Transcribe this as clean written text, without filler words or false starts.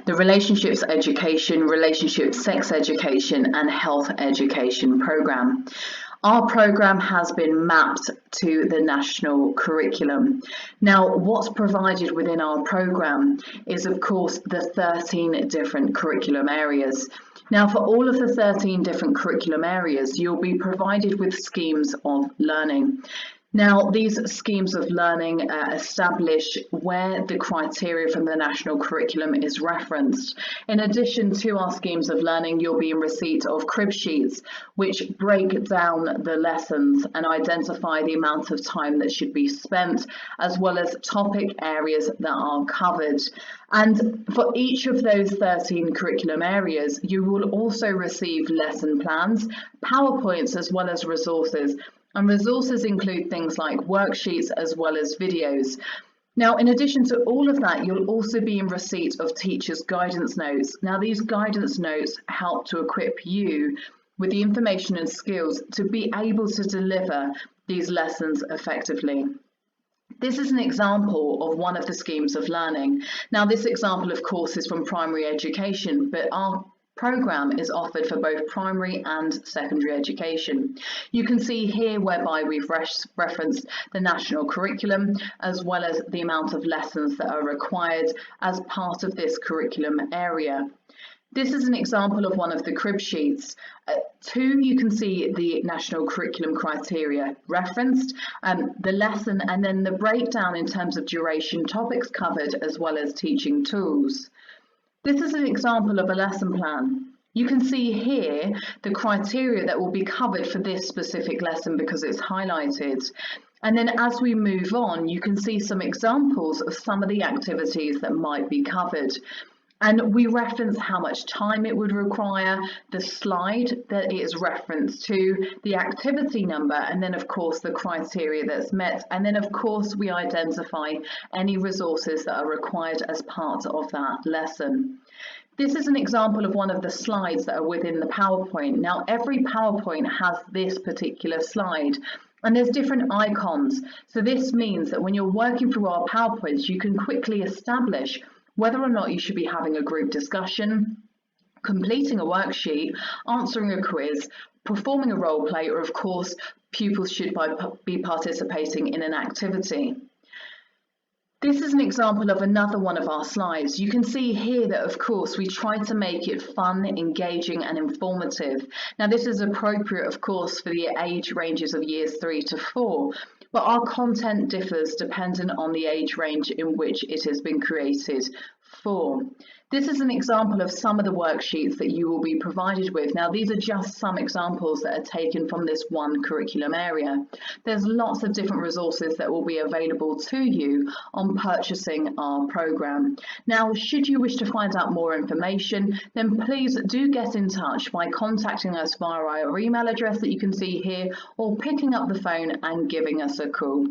the relationships education, relationship sex education and health education program. Our program has been mapped to the national curriculum. Now, what's provided within our program is, of course, the 13 different curriculum areas. Now, for all of the 13 different curriculum areas, you'll be provided with schemes of learning. Now, these schemes of learning establish where the criteria from the national curriculum is referenced. In addition to our schemes of learning, you'll be in receipt of crib sheets, which break down the lessons and identify the amount of time that should be spent, as well as topic areas that are covered. And for each of those 13 curriculum areas, you will also receive lesson plans, PowerPoints, as well as resources. And resources include things like worksheets as well as videos. Now, in addition to all of that, you'll also be in receipt of teachers' guidance notes. Now, these guidance notes help to equip you with the information and skills to be able to deliver these lessons effectively. This is an example of one of the schemes of learning. Now, this example, of course, is from primary education, but our program is offered for both primary and secondary education. You can see here whereby we've referenced the national curriculum as well as the amount of lessons that are required as part of this curriculum area. This is an example of one of the crib sheets. Two, you can see the national curriculum criteria referenced, the lesson, and then the breakdown in terms of duration, topics covered, as well as teaching tools. This is an example of a lesson plan. You can see here the criteria that will be covered for this specific lesson because it's highlighted. And then as we move on, you can see some examples of some of the activities that might be covered. And we reference how much time it would require, the slide that it is referenced to, the activity number, and then of course the criteria that's met. And then of course we identify any resources that are required as part of that lesson. This is an example of one of the slides that are within the PowerPoint. Now, every PowerPoint has this particular slide. And there's different icons. So this means that when you're working through our PowerPoints, you can quickly establish whether or not you should be having a group discussion, completing a worksheet, answering a quiz, performing a role play, or of course, pupils should be participating in an activity. This is an example of another one of our slides. You can see here that, of course, we try to make it fun, engaging and informative. Now, this is appropriate, of course, for the age ranges of years 3 to 4. But our content differs dependent on the age range in which it has been created for. This is an example of some of the worksheets that you will be provided with. Now, these are just some examples that are taken from this one curriculum area. There's lots of different resources that will be available to you on purchasing our program. Now, should you wish to find out more information, then please do get in touch by contacting us via our email address that you can see here or picking up the phone and giving us a call.